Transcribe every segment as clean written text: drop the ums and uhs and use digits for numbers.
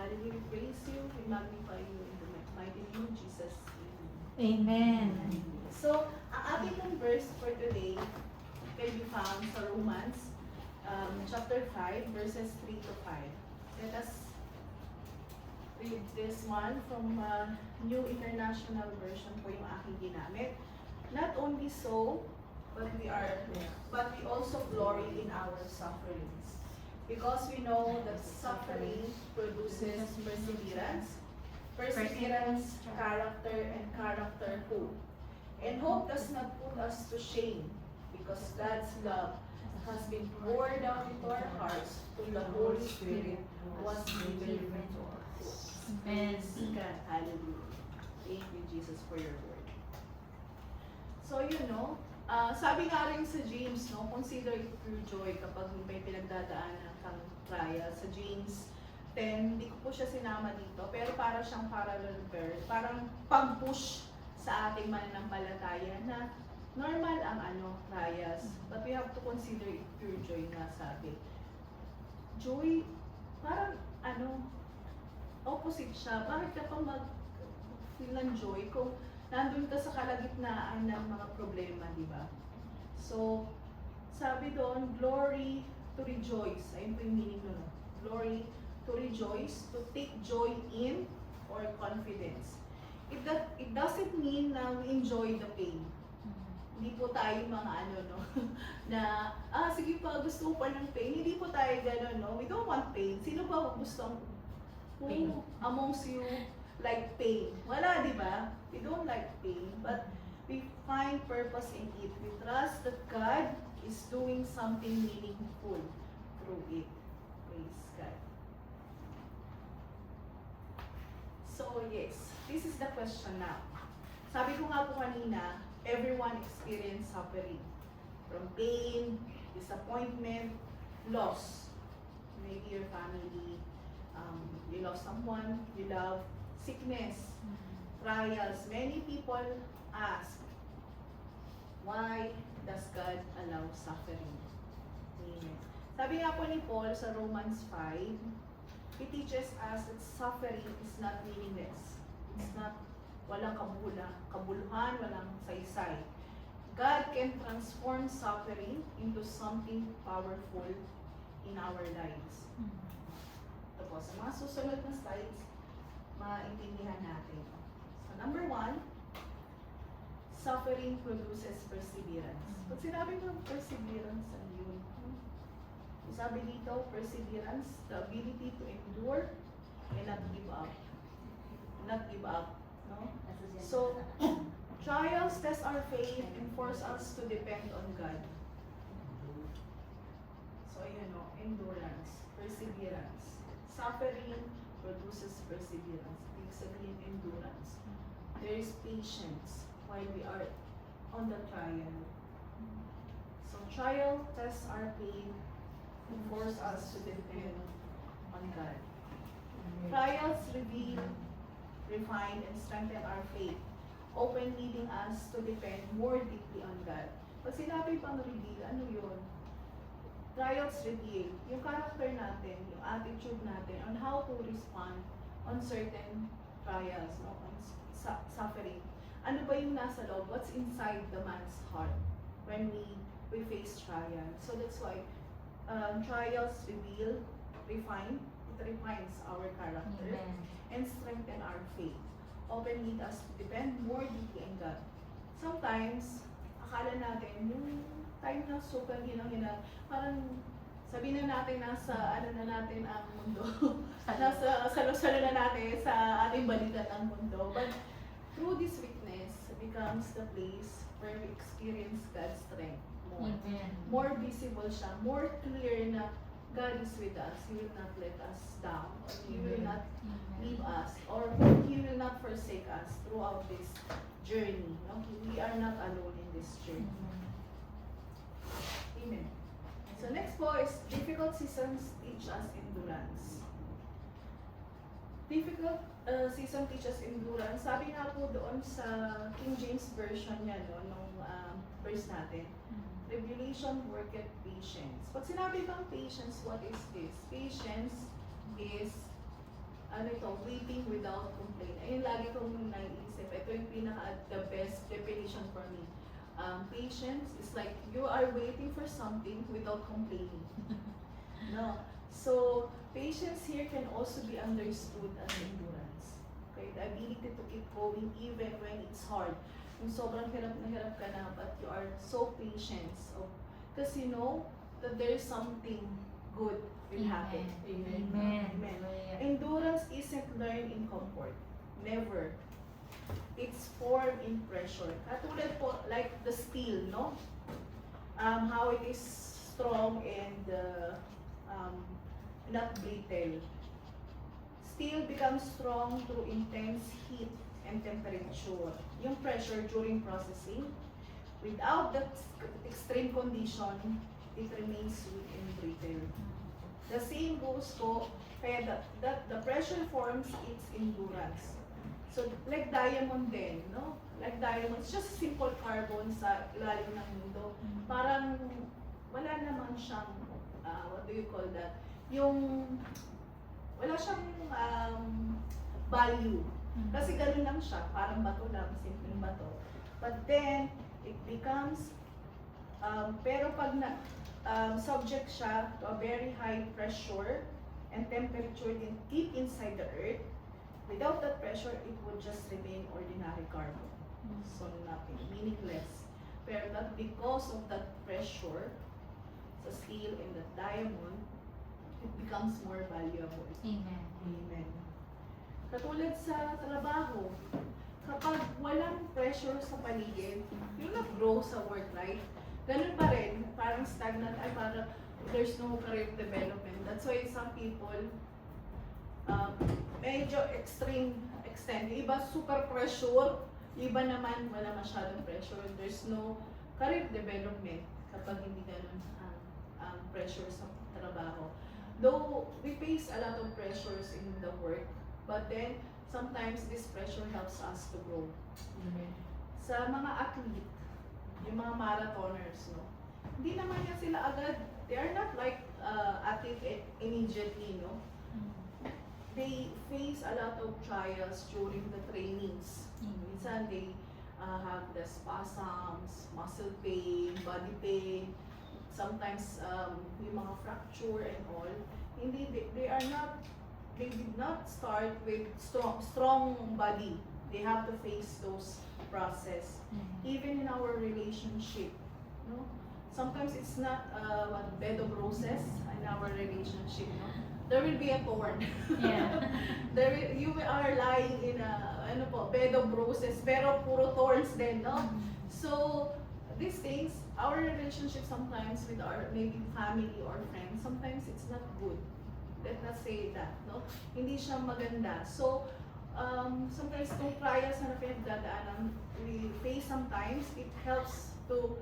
Hallelujah. We praise you. We magnify you in the mighty name of Jesus. Amen. So, ang ating pong verse for today can be found sa Romans chapter 5, verses 3 to 5. Let us read this one from New International Version po yung aking ginamit. Not only so, but we also glory in our sufferings. Because we know that suffering produces perseverance, perseverance, character, and character hope. And hope does not put us to shame, because God's love has been poured out into our hearts through the Holy Spirit who was given to us. Amen. God, hallelujah. Thank you, Jesus, for your word. So, sabi nga rin sa James, no, consider it pure joy kapag may pinagdadaanan kang trial. Sa James 10, hindi ko po siya sinama dito, pero para siyang parallel verse, parang pag-push sa ating mananampalataya na normal ang trials, but we have to consider it pure joy na sabi. Joy, parang opposite siya. Bakit ka pa mag-feel ng joy kung nandun ka sa kalagitnaan ng mga problema, di ba? So, sabi doon, glory to rejoice. Ayun po yung meaning nun. Glory to rejoice, to take joy in, or confidence. It doesn't mean na we enjoy the pain. Hindi po tayo mga na, sige pa, gusto ko pa ng pain. Hindi po tayo gano'n, no? We don't want pain. Sino ba gusto Pain. who amongst you like pain? Wala, di ba? We don't like pain, but we find purpose in it. We trust that God is doing something meaningful through it. Praise God. So yes, this is the question now. Sabi ko nga po kanina, everyone experience suffering. From pain, disappointment, loss. Maybe your family, you lost someone you love, sickness, trials. Many people ask, why does God allow suffering? Amen. Sabi nga po ni Paul sa Romans 5, he teaches us that suffering is not meaningless. It's not walang kabuluhan, walang saysay. God can transform suffering into something powerful in our lives. Ito po, sa mga susunod na slides, maintindihan natin. So, number 1, suffering produces perseverance. Pag sinabi ko perseverance, ano yun? Sabi dito, perseverance, the ability to endure and not give up. Not give up. No? So, trials test our faith and force us to depend on God. So, endurance, perseverance. Suffering produces perseverance. Ibig sabihin, endurance. There is patience while we are on the trial. So, trial tests our faith and force us to depend on God. Trials reveal, refine, and strengthen our faith, often leading us to depend more deeply on God. Pag sinabi pang reveal, ano yun? Trials reveal yung character natin, yung attitude natin on how to respond on certain trials, no? On suffering. Ano ba yung nasa loob? What's inside the man's heart when we face trials? So that's why trials reveal, refine, it refines our character. Amen. And strengthen our faith. Often lead us to depend more deeply on God. Sometimes, akala natin, yung time na super hinang-hina, parang sabihin na natin nasa na natin ang mundo. Nasa salo-salo na natin sa ating balikat ang mundo. But through this weakness becomes the place where we experience God's strength more. Amen. More visible siya, more clear na God is with us. He will not let us down. Or He will not leave us. Or He will not forsake us throughout this journey. No? We are not alone in this journey. Amen. So next po is difficult seasons teach us endurance. Difficult season teaches endurance. Sabi nga po doon sa King James Version niya, nung verse natin, tribulation worketh patience. Pag sinabi bang patience, what is this? Patience is ano ito, weeping without complaint. Ayun, lagi kong naiisip. Ito yung the best definition for me. Patience is like you are waiting for something without complaining. No. So, patience here can also be understood as endurance. Okay? The ability to keep going even when it's hard. Yung sobrang hirap ka na, but you are so patient. So, because you know that there is something good will happen. Amen. Amen. Endurance isn't learned in comfort. Never. It's formed in pressure. Katulad po, like the steel, no? How it is strong and not brittle. Steel becomes strong through intense heat and temperature. Yung pressure during processing, without that extreme condition, it remains weak and brittle. The same goes po, kaya the pressure forms its endurance. So, like diamond din, no? Like diamond, it's just simple carbon sa ilalim ng mundo. Parang wala naman siyang, what do you call that? Yung, wala siyang value. Kasi ganun lang siya, parang bato lang, simpleng bato. But then, it becomes, pero pag subject siya to a very high pressure and temperature deep inside the earth, without that pressure, it would just remain ordinary carbon. So nothing, meaningless. Pero that because of that pressure sa steel and the diamond, it becomes more valuable. Amen. Amen. Katulad sa trabaho, kapag walang pressure sa paligid, yung nag-grow sa work life, ganun pa rin, parang stagnant, ay parang there's no career development. That's why some people, medyo extreme extent. Yung iba super pressure, yung iba naman wala masyadong pressure. There's no career development kapag hindi ganun ang pressure sa trabaho. Though we face a lot of pressures in the work, but then sometimes this pressure helps us to grow. Sa mga athlete, yung mga marathoners, no? Hindi naman yan sila agad, they are not like athlete immediately, no? They face a lot of trials during the trainings. Minsan they have the spasms, muscle pain, body pain, sometimes yung mga fracture and all. Hindi, they did not start with strong body. They have to face those process. Even in our relationship, no? Sometimes it's not a bed of roses in our relationship, no? There will be a thorn. Yeah. You are lying in a bed of roses, pero puro thorns din, no? So, these things, our relationship sometimes with our maybe family or friends, sometimes it's not good. Let us say that, no? Hindi siya maganda. So, sometimes itong trials na pinagdadaanan, we face sometimes, it helps to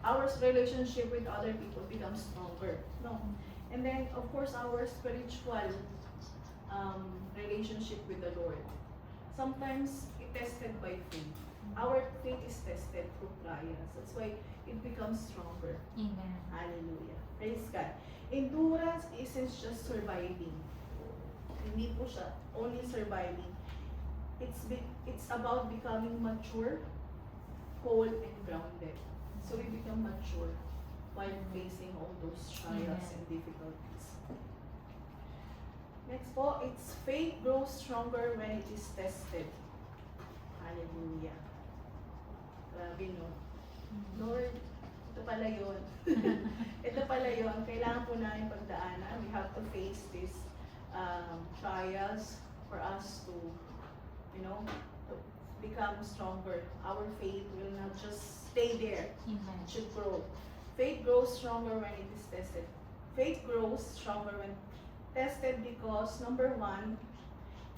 our relationship with other people become stronger, no? And then, of course, our spiritual relationship with the Lord. Sometimes, it's tested by faith. Our faith is tested through trials. That's why it becomes stronger. Amen. Hallelujah. Praise God. Endurance isn't just surviving. Hindi po siya only surviving. It's about becoming mature, cold, and grounded. So we become mature while facing all those trials and difficulties. Next po, it's faith grows stronger when it is tested. Hallelujah. Grabe, no? Lord, ito pala yun. Ito pala yun. Kailangan po namin pagdaanan. We have to face these trials for us to, to become stronger. Our faith will not just stay there. Amen. It should grow. Faith grows stronger when it is tested. Faith grows stronger when tested because, number one,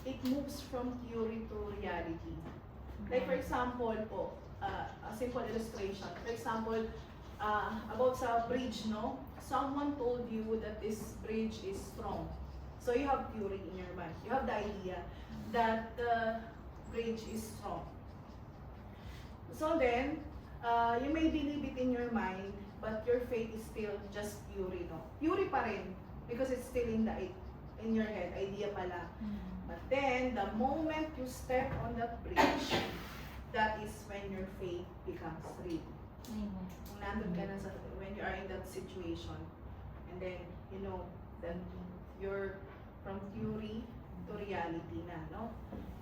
it moves from theory to reality. Like for example po, a simple illustration. For example, about sa bridge, no? Someone told you that this bridge is strong. So you have theory in your mind. You have the idea that the bridge is strong. So then, you may believe it in your mind, but your faith is still just theory, no? Theory pa rin, because it's still in in your head, idea pala. But then, the moment you step on that bridge, that is when your faith becomes real. Amen. Kung nandun ka na sa, when you are in that situation, and then, you know, that you're from theory to reality na, no?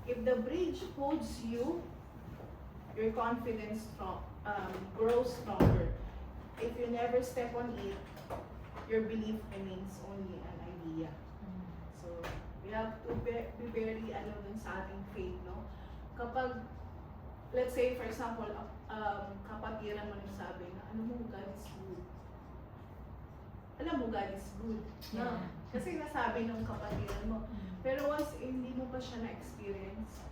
If the bridge holds you, your confidence grows stronger. If you never step on it, your belief remains only an idea. So, we have to be very, dun sa ating faith, no? Kapag, let's say, for example, kapatiran mo nagsabi na, ano mo, God is good. Alam mo, God is good. No? Yeah. Kasi nasabi ng kapatiran mo. Pero once hindi mo pa siya na-experience,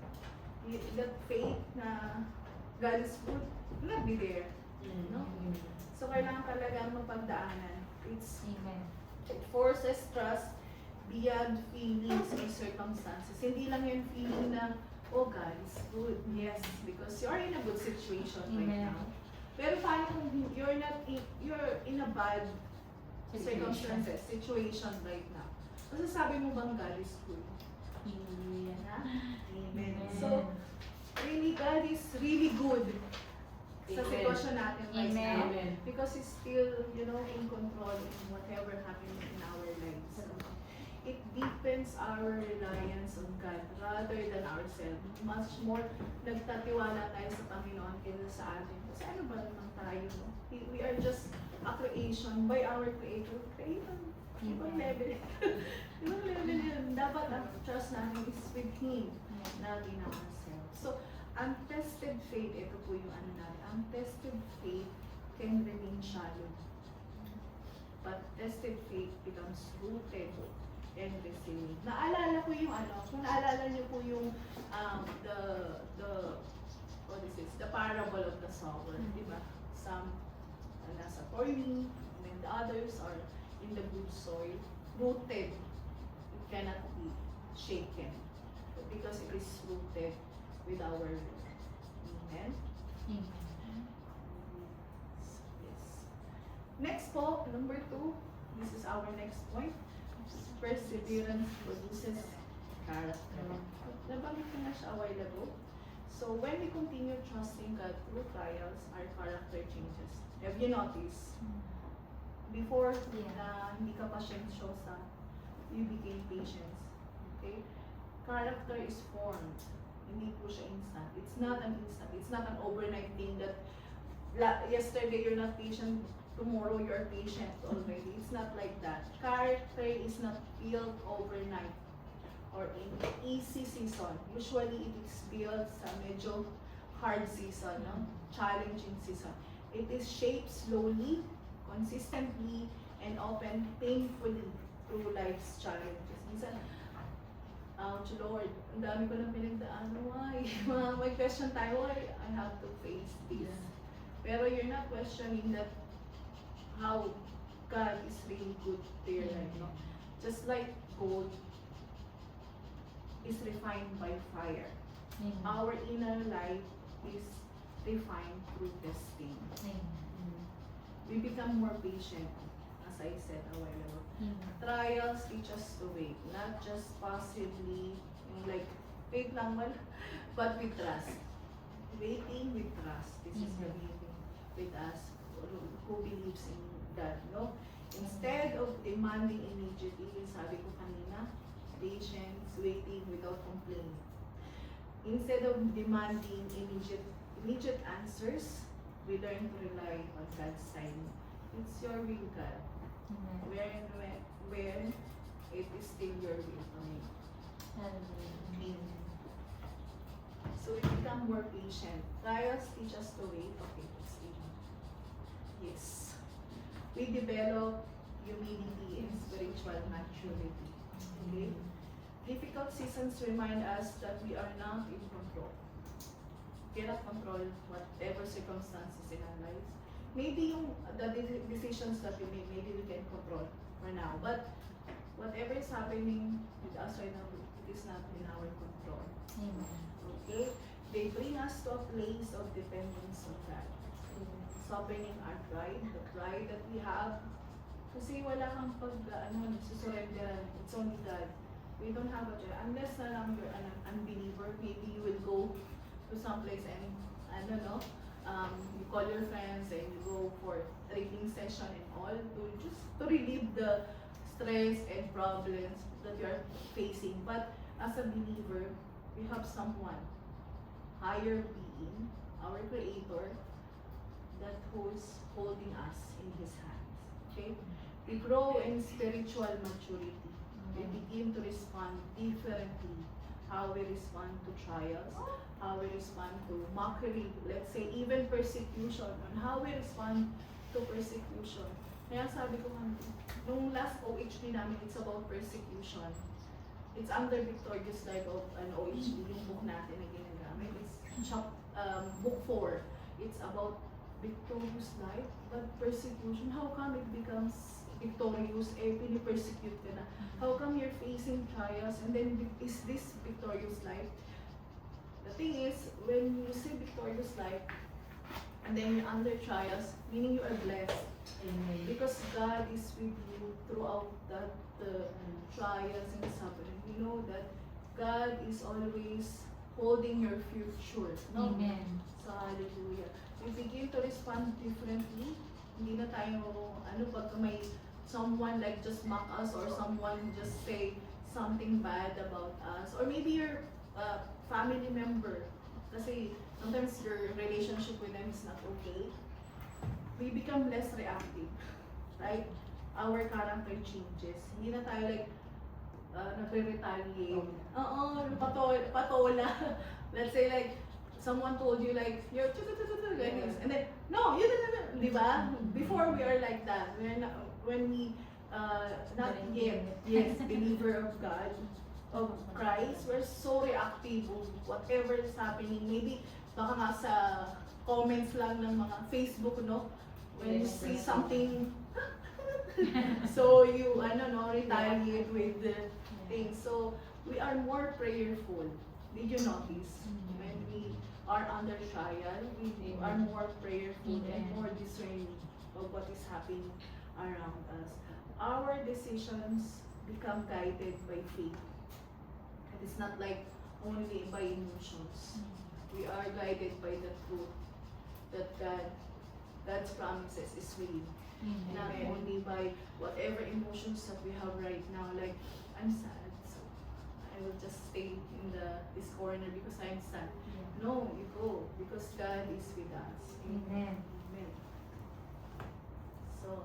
that faith na God is good, will not be there. No? So, kailangan talagang mapagdaanan. Amen. It forces trust beyond feelings or circumstances. Hindi lang yung feeling na, oh, God is good. Yes, because you're in a good situation right Amen. now. Pero paano kung you're in a bad circumstances, situation right now? Masasabi mo bang God is good? Hallelujah. Ha? Amen. Amen. So, really, God is really good sa Amen. sitwasyon natin right Amen. now. Amen. Because He's still, in control in whatever happens in our lives. It deepens our reliance on God rather than ourselves. Much more nagtatiwala tayo sa Panginoon kaysa sa atin. Kasi ano ba naman tayo, no? We are just a creation by our Creator. Creation. Ibang level. Ibang level yun. Dapat ang trust natin is with Him, not in ourselves. So, untested faith, ito po yung ano natin. Untested faith can remain shallow. But tested faith becomes rooted and resilient. Naalala ko yung kung naalala niyo po yung what is this? The parable of the sower, di ba? Some nasa thorny, and then the others are in the good soil, rooted. It cannot be shaken because it is rooted with our Lord. Amen? Amen. Yes. Next po, number 2. This is our next point. Perseverance produces character. Nabanggit ko na siya a while ago. So, when we continue trusting God through trials, our character changes. Have you noticed? Before, na hindi ka pasyensyosa, you became patient. Okay? Character is formed. Hindi po siya instant. It's not an instant. It's not an overnight thing that yesterday you're not patient, tomorrow you're patient already. It's not like that. Character is not built overnight or in easy season. Usually it is built sa medyo hard season, no? Challenging season. It is shaped slowly, consistently, and often painfully through life's challenges. Minsan, ouch Lord, ang dami ko nang pinagdaan. Why? May question tayo, why I have to face this? Pero you're not questioning that how God is really good to your life, no? Just like gold is refined by fire. Amen. Our inner life is refined through testing. Amen. We become more patient, as I said a while ago. Trials teach us to wait, not just passively, like, wait lang, well, but with trust. Waiting with trust. This is the waiting with us who believes in God, no? Instead of demanding immediately, yung sabi ko kanina, patience, waiting without complaining. Instead of demanding immediate answers, we learn to rely on God's timing. It's your will, God. When it is still your will to make. Amen. So we become more patient. Trials teach us to wait. Okay, let's see. Yes. We develop humility and spiritual maturity. Okay? Difficult seasons remind us that we are not in control. We cannot control whatever circumstances in our lives. Maybe the decisions that we make, maybe we can control for now. But whatever is happening with us right now, it is not in our control. Okay? They bring us to a place of dependence on God. Softening our pride, the pride that we have. Kasi wala kang surrender. It's only God. We don't have a choice. Unless na lang you're an unbeliever, maybe you will go to some place and, I don't know, you call your friends and you go for training session and all to just to relieve the stress and problems that you are facing. But as a believer, we have someone, higher being, our Creator, that who's holding us in His hands. Okay? We grow in spiritual maturity. We begin to respond differently. How we respond to trials, how we respond to mockery, let's say even persecution, and how we respond to persecution. Kaya sabi ko nga, nung last OHD namin, it's about persecution. It's under Victorious Life of an OHD, yung book natin na ginagamit. It's book 4. It's about victorious life, but persecution. How come it becomes victorious? Pini-persecute ka na. How come you're facing trials and then is this victorious life? The thing is, when you say victorious life and then you're under trials, meaning you are blessed. Amen. Because God is with you throughout that trials and suffering. You know that God is always holding your future. No? Amen. So, hallelujah. We begin to respond differently. Hindi na tayo, pag may someone like just mock us or someone just say something bad about us. Or maybe your family member. Kasi sometimes your relationship with them is not okay. We become less reactive. Right? Our character changes. Hindi na tayo like nagre-retaliate. Oo, patola. Let's say like, someone told you like, you're like this. And then, no, you didn't, di ba? Before we are like that. We're not, when we, not yet, yes, believer of God, of Christ, we're so reactive of whatever is happening. Maybe, baka nga sa comments lang ng mga Facebook, no? When you see something, so you, retaliate with the things. So, we are more prayerful. Did you notice? When we are under trial, we are more prayerful and more discerning of what is happening around us. Our decisions become guided by faith. It is not like only by emotions. We are guided by the truth that God's promises is real. Not only by whatever emotions that we have right now, like I'm sad, so I will just stay in this corner because I'm sad. No, you go because God is with us. Amen. Amen. So,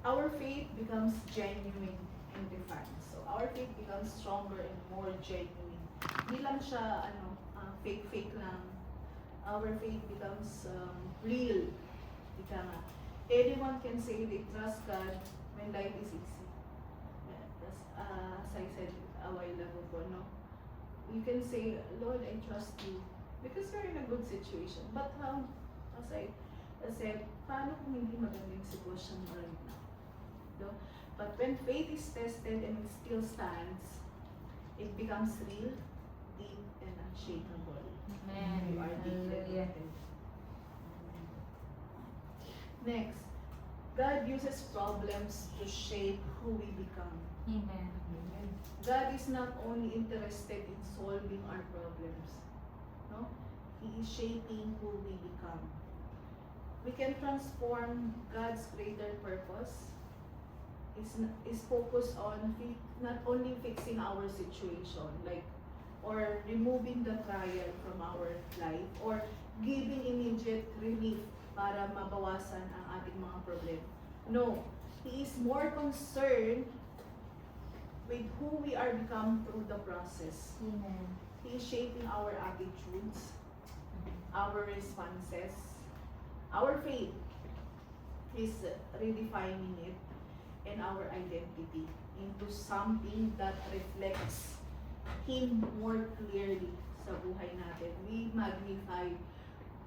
our faith becomes genuine and defined. So, our faith becomes stronger and more genuine. Hindi lang siya, fake lang. Our faith becomes real. Ika nga. Anyone can say they trust God when life is easy. As I said a while ago, no? You can say, Lord, I trust you. Because you're in a good situation. But as I said, paano kung hindi magandang sitwasyon mo right now? No? But when faith is tested and it still stands, it becomes real, deep, and unshakable. Amen. You are deeply Hallelujah. rooted. Next, God uses problems to shape who we become. Amen. God is not only interested in solving our problems. No? He is shaping who we become. We can transform God's greater purpose. Is focused on not only fixing our situation, like or removing the trial from our life, or giving immediate relief para mabawasan ang ating mga problem. No, He is more concerned with who we are become through the process. Amen. He is shaping our attitudes, our responses, our faith. He's redefining it and our identity into something that reflects Him more clearly sa buhay natin. We magnify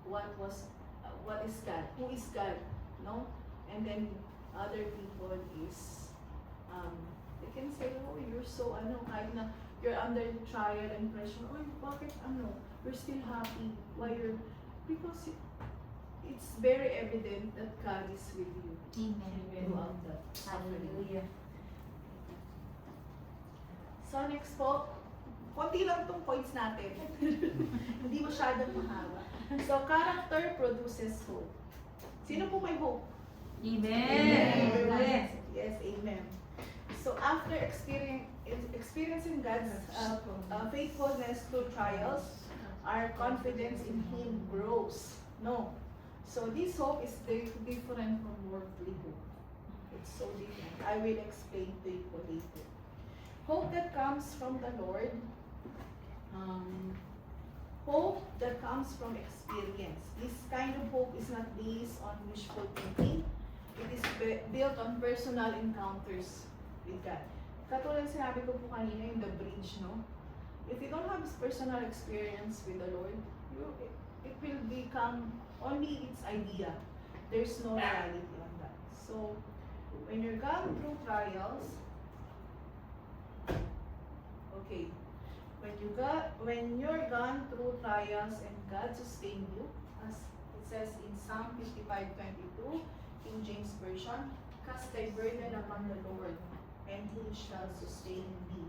what is God, who is God, no? And then other people is, they can say, oh, you're so, kahit na you're under trial and pressure, oh, bakit, you're still happy, why because it's very evident that God is with you Amen. throughout the suffering. Hallelujah. So next po, konti lang itong points natin. Hindi masyadong mahaba. So character produces hope. Sino po may hope? Amen. Amen. Yes, amen. So after experiencing God's faithfulness through trials, our confidence in Him grows. No. So this hope is different from worldly hope. It's so different. I will explain to you later. Hope that comes from the Lord. Hope that comes from experience. This kind of hope is not based on wishful thinking. It is built on personal encounters with God. Katulad sinabi ko po kanina yung the bridge, no? If you don't have this personal experience with the Lord, it will become only its idea. There's no reality on that. So, when you're gone through trials, okay, when you're gone through trials and God sustain you, as it says in Psalm 55:22, King James Version, cast thy burden upon the Lord, and He shall sustain thee.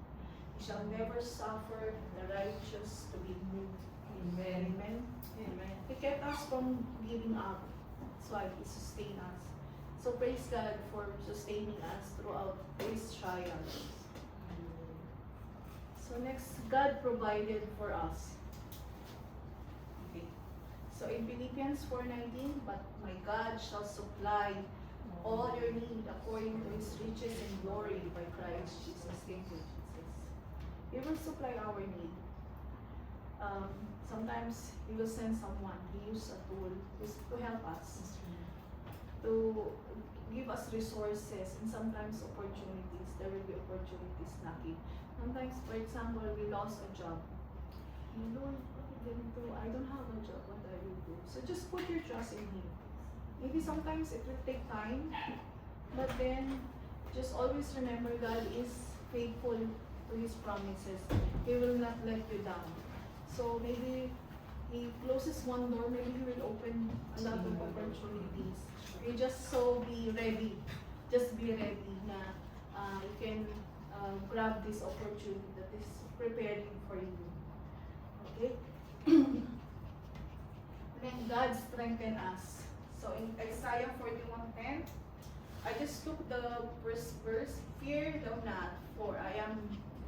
He shall never suffer the righteous to be moved. Amen. Amen. Amen. He kept us from giving up. That's why He sustained us. So praise God for sustaining us throughout these trials. So next, God provided for us. Okay. So in Philippians 4:19, but my God shall supply all your need according to His riches and glory by Christ Jesus. Thank you, Jesus. He will supply our need. Sometimes He will send someone, He use a tool to help us, to give us resources, and sometimes opportunities. There will be opportunities knocking. Sometimes, for example, we lost a job. Lord, I don't have a job, what I will do? So just put your trust in Him. Maybe sometimes it will take time, but then just always remember God is faithful to His promises. He will not let you down. So maybe He closes one door, maybe He will open a lot of opportunities. You just so be ready. Just be ready na you can grab this opportunity that is preparing for you. Okay? Then God strengthen us. So in Isaiah 41:10, I just took the first verse, fear thou not, for I am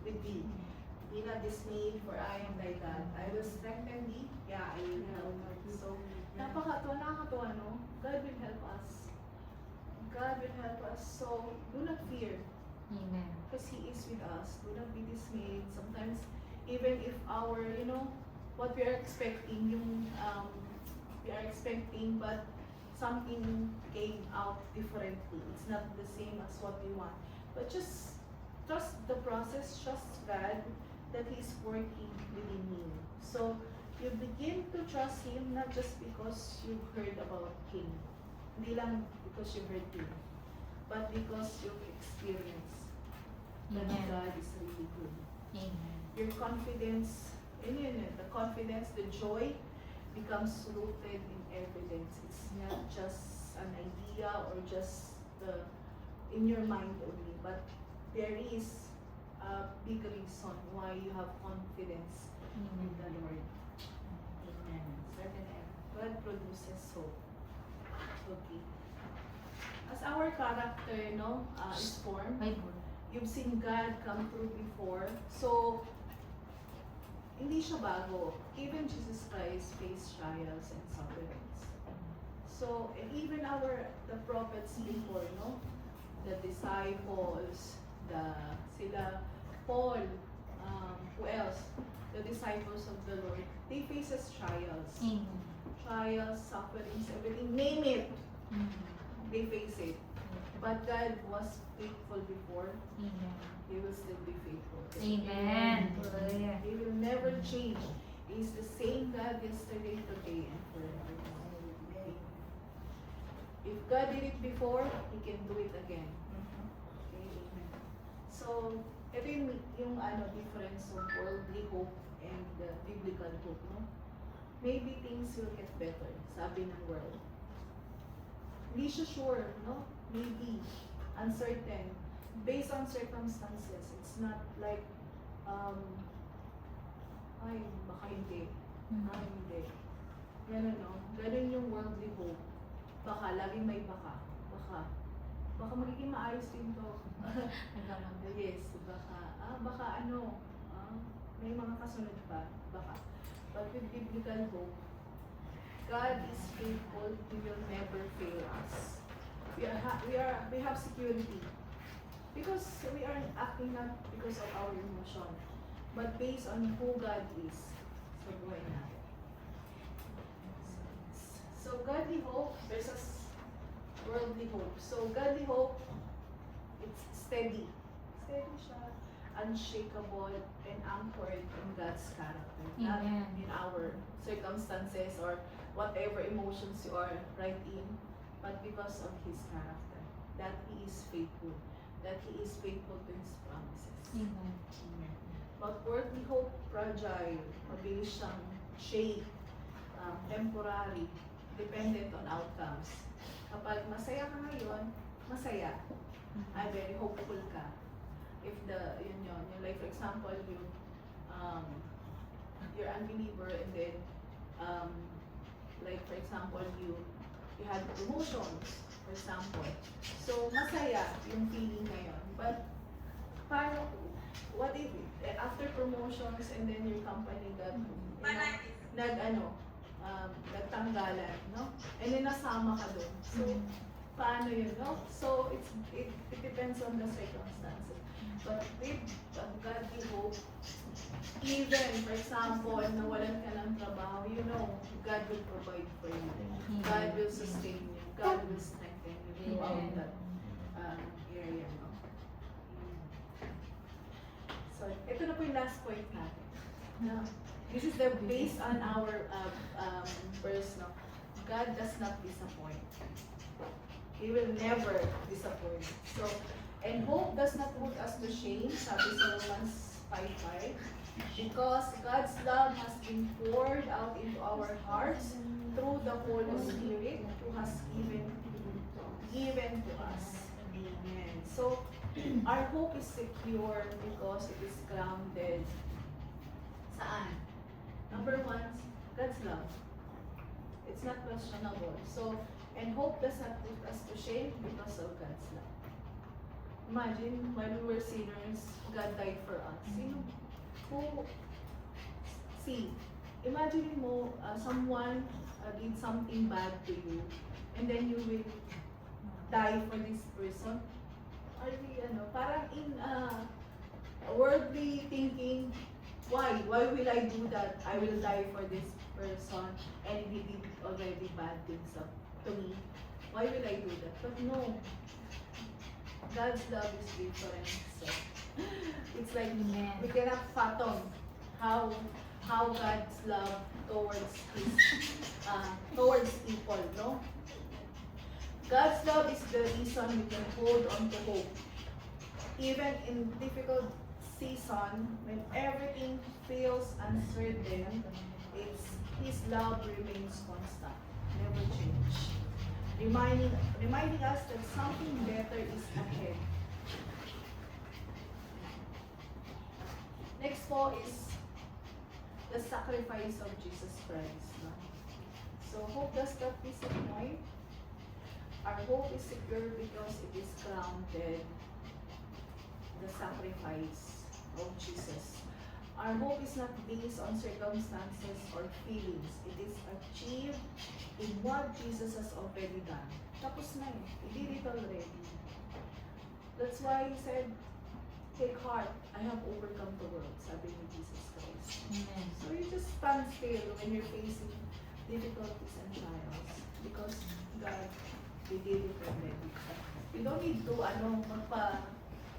with thee. Be not dismayed, for I am thy God. I will strengthen thee, yeah, I will help thee. So, nakakatuwa, no? God will help us. God will help us. So, do not fear, Amen. because He is with us. Do not be dismayed. Sometimes, even if our, what we are expecting, we are expecting, but something came out differently. It's not the same as what we want. But just trust the process, trust God that He's working within you. So, you begin to trust Him not just because you heard about Him. Hindi lang because you heard Him, but because you've experienced that Amen. God is really good. Amen. Your confidence, the confidence, the joy becomes rooted in evidence. It's not just an idea or just in your mind only, but there is a big reason why you have confidence in the Lord. Amen. 7F. God produces hope. Okay. As our character, is formed, Bible. you've seen God come through before. So, hindi siya bago. Even Jesus Christ faced trials and sufferings. So, and even the prophets before, the disciples, sila Paul, who else? The disciples of the Lord, they faces trials. Amen. Trials, sufferings, everything, name it, they face it. But God was faithful before, Amen. He will still be faithful. Amen. Hallelujah. He will never change. He's the same God yesterday, today, and forever. Okay. If God did it before, He can do it again. Okay, amen. So, ito yung difference of worldly hope and biblical hope, no? Maybe things will get better, sabi ng world. Hindi siya sure, no? Maybe. Uncertain. Based on circumstances. It's not like um, ay, baka hindi. Mm. Hindi. Ganun, no? Ganun yung worldly hope. Baka, laging may baka. Baka magiging maayos din to. Nagkamang. Yes, baka ano, may mga kasunod pa, baka. But with biblical hope, God is faithful, He will never fail us. We have security. Because we are acting not because of our emotion, but based on who God is sa buhay natin. So godly hope versus worldly hope. So godly hope, it's steady. Steady siya, unshakable, and anchored in God's character. Not Amen. in our circumstances or whatever emotions you are right in, but because of His character. That He is faithful. That He is faithful to His promises. Amen. But worldly hope, fragile, mabilis siyang shake, temporary, dependent on outcomes. Kapag masaya ka ngayon, masaya. Ay, very hopeful ka. If yun, like for example, you're unbeliever and then, like for example, you had emotions, for example. So, masaya yung feeling ngayon. But, paano, what if, after promotions and then your company got, nagtanggalan, no? And then nasama ka doon. So, paano yun, no? So, it depends on the circumstances. But with godly hope, even, for example, nawalan ka ng trabaho, you know, God will provide for you. God will sustain you. God will strengthen you throughout that area, no? So, ito na po yung last point natin. No? This is based on our verse, no? God does not disappoint. He will never disappoint. So, and hope does not put us to shame, sabi sa Romans 5:5, because God's love has been poured out into our hearts through the Holy Spirit who has given to us. Amen. So, our hope is secure because it is grounded saan? Number one, God's love. It's not questionable. So, and hope does not put us to shame because of God's love. Imagine, when we were sinners, God died for us. Imagine mo, someone did something bad to you, and then you will die for this person. Are we, parang in worldly thinking, why will I do that? I will die for this person, and he did already bad things to me. Why will I do that? But no, God's love is different. So, it's like we cannot fathom how God's love towards towards people, no? God's love is the reason we can hold on to hope. Even in difficult season, when everything feels uncertain, His love remains constant, never change. Reminding us that something better is ahead. Next po is the sacrifice of Jesus Christ. No? So hope does not disappoint. Our hope is secure because it is grounded in the sacrifice of Jesus. Our hope is not based on circumstances or feelings. It is achieved in what Jesus has already done. Tapos na eh. He did it already. That's why He said, take heart, I have overcome the world, sabi ni Jesus Christ. Amen. So you just stand still when you're facing difficulties and trials because God, He did it already. You don't need to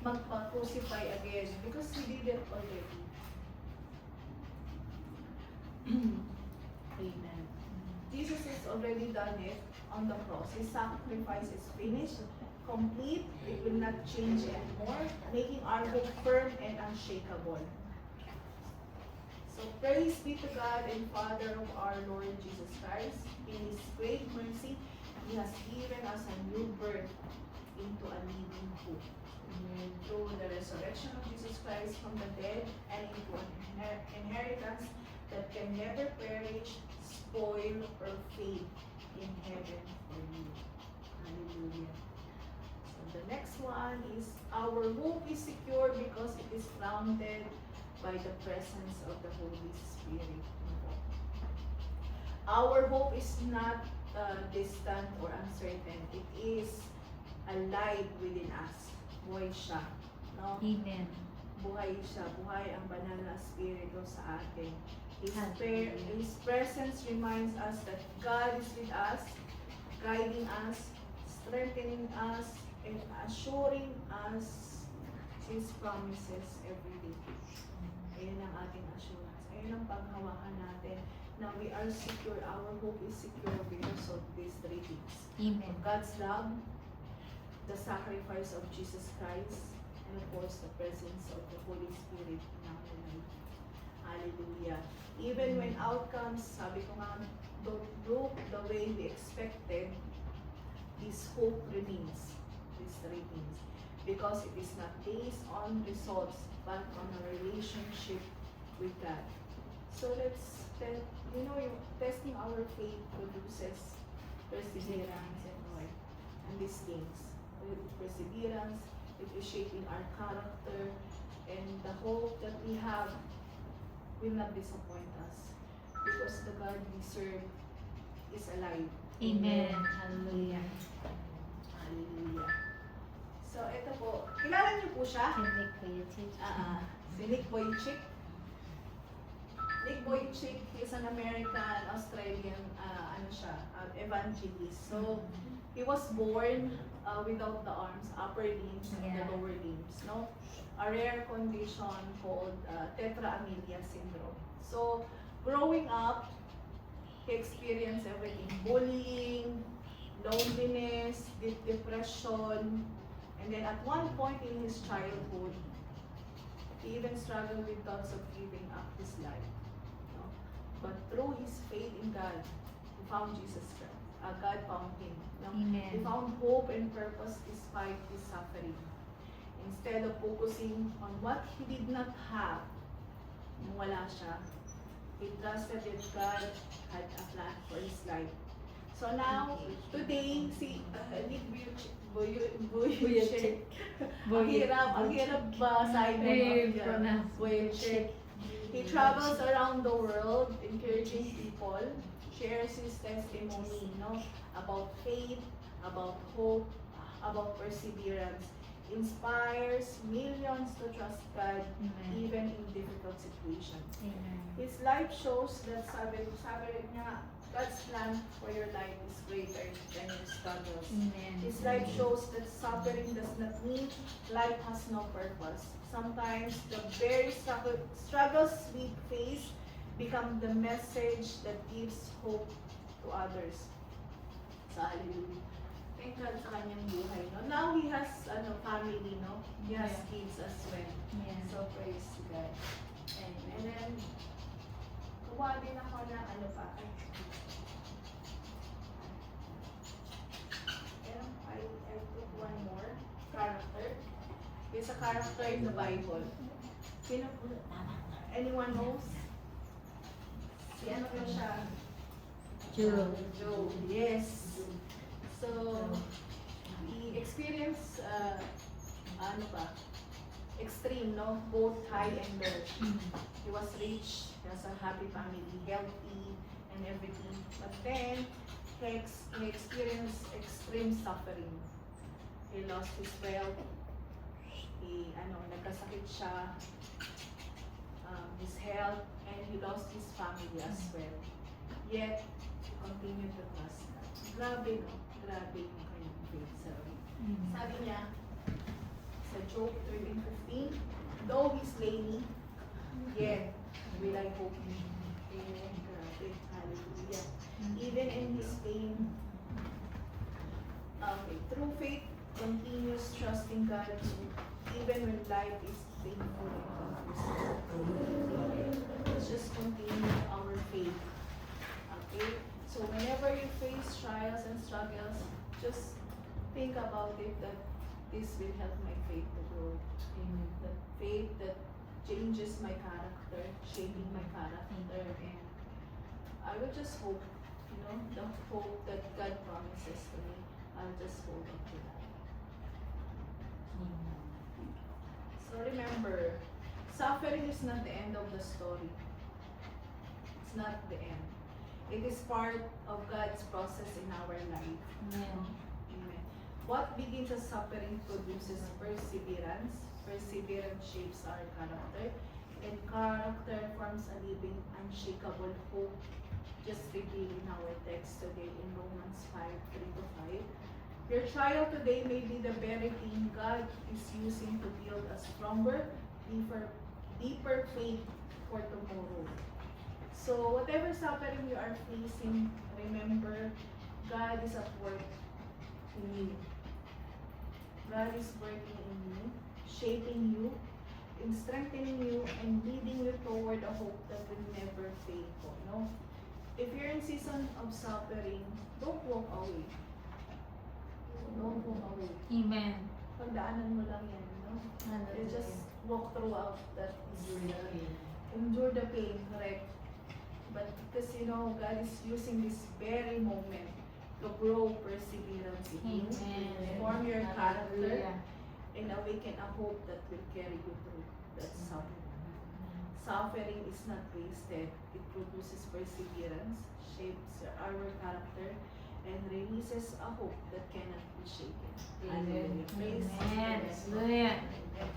magpa-crucify again because He did it already. Amen. Jesus has already done it on the cross. His sacrifice is finished, complete. It will not change anymore, making our hope firm and unshakable. So praise be to God and Father of our Lord Jesus Christ. In His great mercy, He has given us a new birth into a living hope through the resurrection of Jesus Christ from the dead and into an inheritance that can never perish, spoil, or fade in heaven for you. Hallelujah. So the next one is our hope is secure because it is grounded by the presence of the Holy Spirit. Our hope is not distant or uncertain. It is alive within us. Buhay siya. No? Amen. Buhay siya. Buhay ang banal na Espiritu sa atin. Hallelujah. His presence reminds us that God is with us, guiding us, strengthening us, and assuring us His promises every day. Ayun ang ating assurance. Ayun ang paghawakan natin na we are secure. Our hope is secure because of these three things. Amen. God's love, the sacrifice of Jesus Christ, and of course the presence of the Holy Spirit in our life. Hallelujah. Even when outcomes, sabi ko nga, don't look the way we expected, this hope remains. These three things. Because it is not based on results, but on a relationship with God. So let's tell, yung testing our faith produces perseverance and joy. And these things, with perseverance, it is shaping our character, and the hope that we have will not disappoint us. Because the God we serve is alive. Amen. Hallelujah. Hallelujah. So, ito po. Kilala niyo po siya? Kinig ko yung teacher. Si Nick Vujicic. Nick Vujicic is an American, Australian, evangelist. So, he was born without the arms, upper limbs, and the Yeah. lower limbs. No? A rare condition called tetraamelia syndrome. So, growing up, he experienced everything. Bullying, loneliness, depression, and then at one point in his childhood, he even struggled with thoughts of giving up his life. No? But through his faith in God, he found Jesus Christ. God found him. No? Amen. He found hope and purpose despite his suffering. Instead of focusing on what he did not have, nung wala siya, he trusted that God had a plan for his life. So now, today, si Nick Vujicic, ang hirap basahin mo. Vujicic. He travels around the world, encouraging people, shares his testimony, about faith, about hope, about perseverance, inspires millions to trust God Amen. even in difficult situations. Amen. His life shows that sabi niya, God's plan for your life is greater than your struggles. Amen. His life shows that suffering does not mean life has no purpose. Sometimes the very struggles we face become the message that gives hope to others. So, hallelujah. Thank God sa kanyang buhay. No? Now he has family, no? He has kids as well. Yeah. So, praise God. And then, kuha din ako ng I took one more character. It's a character in the Bible. Sino po? Anyone knows? Si ano po siya? Job. Job, yes. So, he experienced, extreme, no? Both high and low. He was rich, he has a happy family, healthy, and everything. But then, he experienced extreme suffering. He lost his wealth. Nagkasakit siya, his health, and he lost his family as well. Yet, he continued to trust God. Grabe, no? Grabe yung kanyang faith. Sabi niya, sa Job 13:15, though he's slain, yet will I hope in him. Amen. Grabe. Hallelujah. Even in his pain, through faith, continues trusting God even when life is painful and confusing. Let's just continue our faith. Okay? So whenever you face trials and struggles, just think about it that this will help my faith to grow. Amen. That faith that changes my character, shaping my character, and I will just hope, you know, the hope that God promises to me. I'll just hold on to that. So remember, suffering is not the end of the story. It's not the end. It is part of God's process in our life. Amen. Amen. What begins as suffering produces perseverance. Perseverance shapes our character. And character forms a living, unshakable hope. Just revealed in our text today in Romans 5:3-5. Your trial today may be the very thing God is using to build a stronger, deeper faith for tomorrow. So whatever suffering you are facing, remember, God is at work in you. God is working in you, shaping you, in strengthening you, and leading you toward a hope that will never fade. No? If you're in season of suffering, don't walk away. Don't walk away. Amen. Pagdaanan mo lang yan, no? You just walk throughout that. Endure the pain, correct? But because you know, God is using this very moment to grow perseverance in you, Amen. form your character, Hallelujah. and awaken a hope that will carry you through that suffering. Suffering is not wasted. It produces perseverance, shapes our character, and releases a hope that cannot be shaken. Amen. Hallelujah. Praise Amen. the Lord. Hallelujah.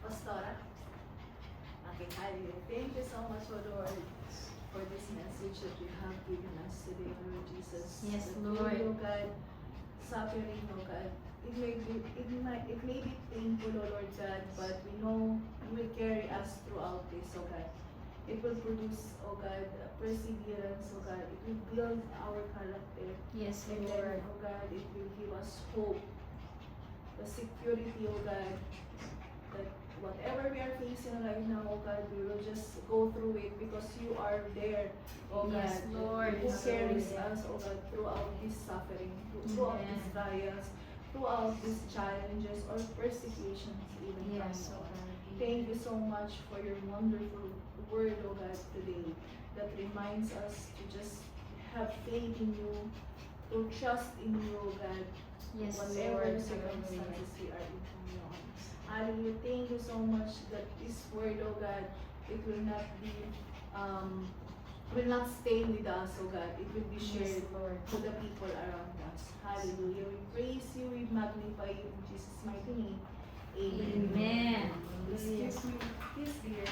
Pastora? Okay, hallelujah. Thank you so much, O Lord, for this message that you have given us today, Lord Jesus. Yes, That Lord. You, God, suffering, O God, it may be painful, O Lord God, but we know you will carry us throughout this, O God. It will produce, O God, perseverance, O God. It will build our character. Yes, And Lord. then, O God, it will give us hope, the security, O God, that whatever we are facing right now, O God, we will just go through it because you are there, O God. Yes, Lord. Who carries Hallelujah. us, O God, throughout this suffering, throughout these trials, throughout these challenges or persecutions even Yes, from Lord. Thank you so much for your wonderful word, O God, today that reminds us to just have faith in you, to trust in you, O God, Yes, whatever Lord. circumstances we are in. Hallelujah. Thank you so much that this word, O God, it will not be, will not stay with us, O God. It will be Yes, shared Lord. to the people around us. Hallelujah. We praise you, we magnify you in Jesus' mighty name. Amen. Amen. Excuse me, please be here.